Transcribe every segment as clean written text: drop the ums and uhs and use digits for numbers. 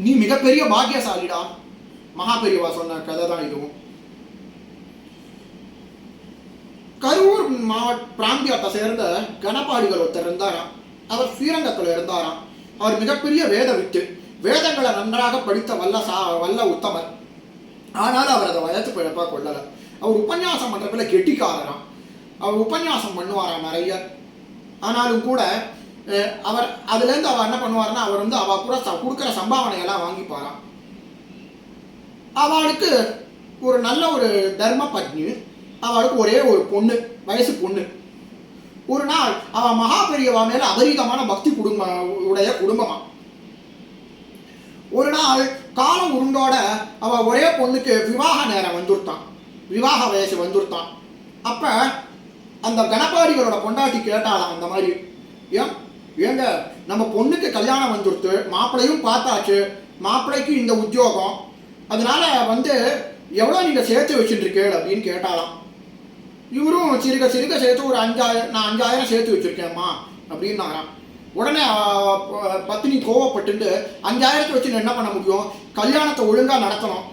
நீ மிகப்பெரிய பாக்கியசாலிடா. மகா பெரியவா சொன்ன கதை தான் இதுவும். கரூர் மாவட்ட பிராந்தியத்தை சேர்ந்த கணபாடிகள் ஒருத்தர் இருந்தாராம். அவர் ஸ்ரீரங்கத்தில் இருந்தாராம். அவர் மிகப்பெரிய வேத வித்து, வேதங்களை நன்றாக படித்த வல்ல உத்தமர். ஆனாலும் அவர் அதை வயசு பிழப்பா கொள்ளலை. அவர் உபன்யாசம் பண்றதுல கெட்டிக்காரராம். அவர் உபன்யாசம் பண்ணுவாராம் நிறைய. ஆனாலும் கூட அவர் அதுலேருந்து அவர் என்ன பண்ணுவார்னா, அவர் வந்து அவ கூட கொடுக்குற சம்பாவனையெல்லாம் வாங்கிப்பாராம். அவளுக்கு ஒரு நல்ல ஒரு தர்ம பத்னி, அவளுக்கு ஒரே ஒரு பொண்ணு, வயசு பொண்ணு. ஒரு நாள் அவ மகா பெரியவா மேல அபரீதமான பக்தி உடைய குடும்பமா. ஒரு நாள் காலம் உருண்டோட அவ ஒரே பொண்ணுக்கு விவாக நேரம் வந்துருத்தான், விவாக வயசு வந்துருத்தான். அப்ப அந்த கணபாடிகளோட பொண்டாட்டி கேட்டாலாம் அந்த மாதிரி, ஏங்க நம்ம பொண்ணுக்கு கல்யாணம் வந்துருத்து, மாப்பிள்ளையும் பார்த்தாச்சு, மாப்பிள்ளைக்கு இந்த உத்தியோகம், அதனால வந்து எவ்வளோ நீங்கள் சேர்த்து வச்சுருக்கே அப்படின்னு கேட்டாலாம். இவரும் சிறுக சிறுக சேர்த்து ஒரு 5000, நான் 5000 சேர்த்து வச்சுருக்கேம்மா அப்படின்னாராம். உடனே பத்தினி கோவப்பட்டு 5000 வச்சு என்ன பண்ண முடியும், கல்யாணத்தை ஒழுங்காக நடத்தணும்,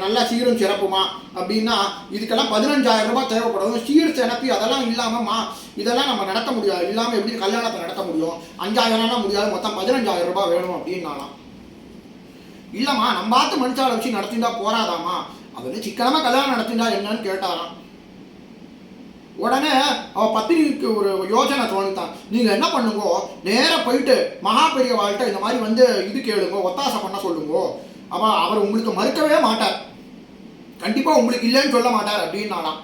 நல்லா சீரும் சிறப்புமா அப்படின்னா இதுக்கெல்லாம் 15000 ரூபாய் தேவைப்படும், சீர் சிறப்பி அதெல்லாம் இல்லாமம்மா இதெல்லாம் நம்ம நடத்த முடியாது, இல்லாமல் எப்படி கல்யாணத்தை நடத்த முடியும், 5000 முடியாது, மொத்தம் 15000 ரூபாய் வேணும் அப்படின்னாலாம். இல்லைம்மா நம்ம பார்த்து மனுஷாலை வச்சு நடத்திண்டா போறாதாம்மா, அது சிக்கனமாக கல்யாணம் நடத்திண்டா என்னன்னு கேட்டாராம். உடனே அவ பத்திரிக்கு ஒரு யோசனை தோணித்தான். நீங்க என்ன பண்ணுங்கோ, நேராக போயிட்டு மகா பெரியவாள்கிட்ட இந்த மாதிரி வந்து இது கேளுங்க, ஒத்தாசை பண்ண சொல்லுங்க, அவர் உங்களுக்கு மறுக்கவே மாட்டார், கண்டிப்பா உங்களுக்கு இல்லைன்னு சொல்ல மாட்டார் அப்படின்னாலாம்.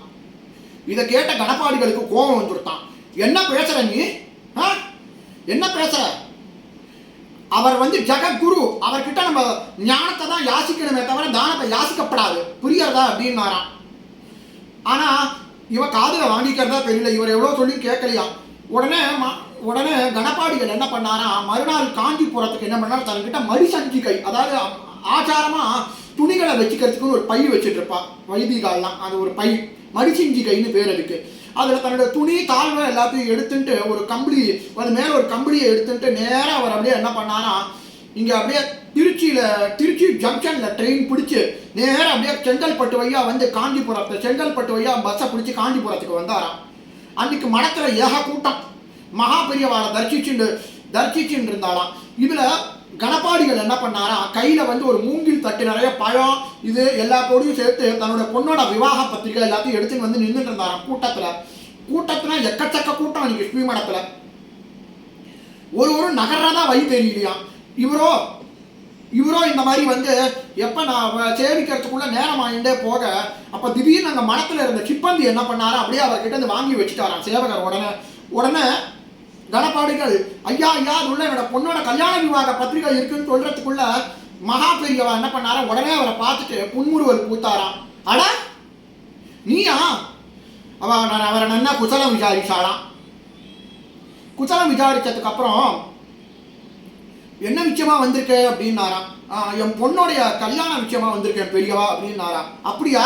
இதை கேட்ட கணபாடிகளுக்கு கோபம் வந்துருத்தான். என்ன பேசுற நீ, என்ன பேசுற, அவர் வந்து ஜெகத்குரு, அவர்கிட்ட நம்ம ஞானத்தை தான் யாசிக்கணுமே தவிர தானத்தை யாசிக்கப்படாது, புரியறதா அப்படின்னாராம். ஆனா இவன் காதுல வாங்கிக்கிறதா தெரியல, இவர் எவ்வளோ சொல்லி கேட்கலையா. உடனே கணபாடிகள் என்ன பண்ணாரா, மறுநாள் காஞ்சிபுரத்துக்கு என்ன பண்ணாரு, தன்கிட்ட மடிசஞ்சிகை, அதாவது ஆச்சாரமா துணிகளை வச்சுக்கிறதுக்குன்னு ஒரு பை வச்சுட்டு இருப்பா வைதிகாலாம், அது ஒரு பை மடிசஞ்சிகைன்னு பேர் இருக்கு. அதில் தன்னோட துணி தாழ்வை எல்லாத்தையும் எடுத்துட்டு ஒரு கம்பளி, அது மேலே ஒரு கம்பளியை எடுத்துட்டு நேராக அவர் அப்படியே என்ன பண்ணாரா, இங்கே அப்படியே திருச்சி ஜங்ஷனில் ட்ரெயின் பிடிச்சி நேராக அப்படியே செங்கல்பட்டு வழியா வந்து செங்கல்பட்டு வழியா பஸ்ஸை பிடிச்சி காஞ்சிபுரத்துக்கு வந்தாராம். அன்னைக்கு மடத்தில் ஏக கூட்டம், மகா பெரியவாளை தரிசிச்சுன்னு இருந்தாலாம். இதில் கணபாடிகள் என்ன பண்ணாரா, கையில் வந்து ஒரு மூங்கில் தட்டு நிறைய பழம் இது எல்லாத்தோடையும் சேர்த்து தன்னோட பொண்ணோட விவாக பத்திரிகை எல்லாத்தையும் எடுத்துன்னு வந்து நின்றுட்டு இருந்தாராம். கூட்டத்தில் எக்கச்சக்க கூட்டம் அன்னைக்கு ஸ்ரீமடத்தில். ஒரு நகர்றதா வழி தெரியலையா. இவரோ இந்த மாதிரி வந்து எப்போ நான் சேவிக்கிறதுக்குள்ள நேரம் ஆகிட்டே போக, அப்போ திடீர்னு அங்கே மடத்தில் இருந்த சிப்பந்தி என்ன பண்ணாரா, அப்படியே அவர்கிட்ட இருந்து வாங்கி வச்சுட்டாராம் சேவகர். உடனே கணபாடிகள், ஐயா அது உள்ள என்னோட பொண்ணோட கல்யாண விவாக பத்திரிகை இருக்குன்னு சொல்றதுக்குள்ள மகா பெரியவா என்ன பண்ணாரா, உடனே அவரை பார்த்துட்டு புன்முறுவல் பூத்தாராம். அட நீயா, அவரை நல்லா குசலம் விசாரிச்சாராம். குசலம் விசாரிச்சதுக்கு அப்புறம் என்ன விஷயமா வந்திருக்க அப்படின்னாராம். என் பொண்ணோடைய கல்யாண விஷயமா வந்திருக்கேன் பெரியவா அப்படின்னாராம். அப்படியா,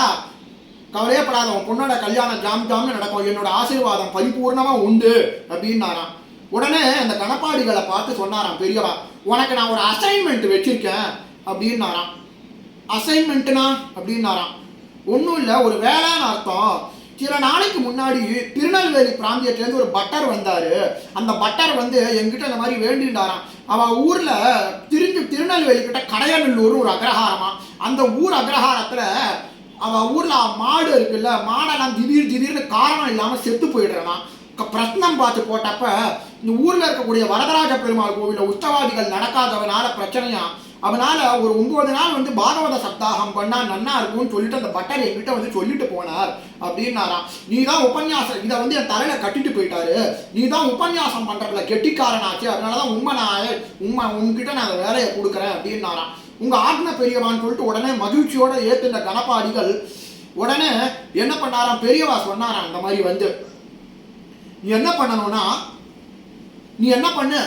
கவலையப்படாத, உன் பொண்ணோட கல்யாணம் ஜாம்னு நடக்கும், என்னோட ஆசீர்வாதம் பரிபூர்ணமா உண்டு அப்படின்னாராம். உடனே அந்த கணபாடிகளை பார்த்து சொன்னாராம் பெரியவா, உனக்கு நான் ஒரு அசைன்மெண்ட் வச்சிருக்கேன் அப்படின்னாராம். அசைன்மெண்ட்னா அப்படின்னாராம். ஒன்றும் இல்லை, ஒரு வேலைன்னு அர்த்தம். சில நாளைக்கு முன்னாடி திருநெல்வேலி பிராந்தியத்திலேருந்து ஒரு பட்டர் வந்தார். அந்த பட்டர் வந்து எங்கிட்ட இந்த மாதிரி வேண்டிண்டாராம். அவன் ஊரில் திருநெல்வேலி கிட்ட கடையநல்லூர் ஒரு அக்ரஹாரமா. அந்த ஊர் அக்ரஹாரத்தில் அவன் ஊரில் மாடு இருக்குல்ல, மாடெல்லாம் திடீர்னு காரணம் இல்லாமல் செத்து போயிடுறான். பிரச்சனம் பார்த்து போட்டப்ப இந்த ஊரில் இருக்கக்கூடிய வரதராஜ பெருமாள் கோவிலில் உற்சவாதிகள் நடக்காதவனால பிரச்சனையா, அவனால ஒரு 9 நாள் வந்து பாகவத சப்தாகம் பண்ணா நன்னா இருக்கும்னு சொல்லிட்டு அந்த பட்டர் என்கிட்ட வந்து சொல்லிட்டு போனார் அப்படின்னாராம். நீ தான் உபன்யாசம், இதை வந்து என் தலையில கட்டிட்டு போயிட்டாரு, நீ தான் உபன்யாசம் பண்றதுல கெட்டிக்காரனாச்சு, அதனாலதான் உங்ககிட்ட நான் அந்த வேலையை கொடுக்குறேன் அப்படின்னாராம். உங்க ஆத்ம பெரியவான்னு சொல்லிட்டு உடனே மகிழ்ச்சியோட ஏத்துட்ட கணபாடிகள் உடனே என்ன பண்ணாராம், பெரியவா சொன்னாராம், இந்த மாதிரி வந்து நீ என்ன பண்ணணும்னா, நீ என்ன பண்ணு,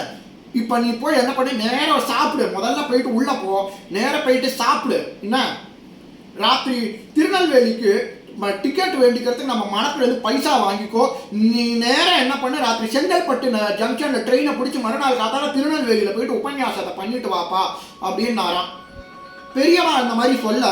இப்போ நீ போய் என்ன பண்ணி நேராக சாப்பிடு, முதல்ல போயிட்டு உள்ளே போ, நேராக போயிட்டு சாப்பிடு. என்ன ராத்திரி திருநெல்வேலிக்கு டிக்கெட் வேண்டிக்கிறதுக்கு நம்ம மணப்பிலேருந்து பைசா வாங்கிக்கோ. நீ நேரம் என்ன பண்ண, ராத்திரி செங்கல்பட்டு ஜங்ஷனில் ட்ரெயினை பிடிச்சி மறுநாள் காத்தால திருநெல்வேலியில் போயிட்டு உபன்யாசத்தை பண்ணிட்டு வாப்பா அப்படின்னாராம். பெரியவா அந்த மாதிரி சொல்ல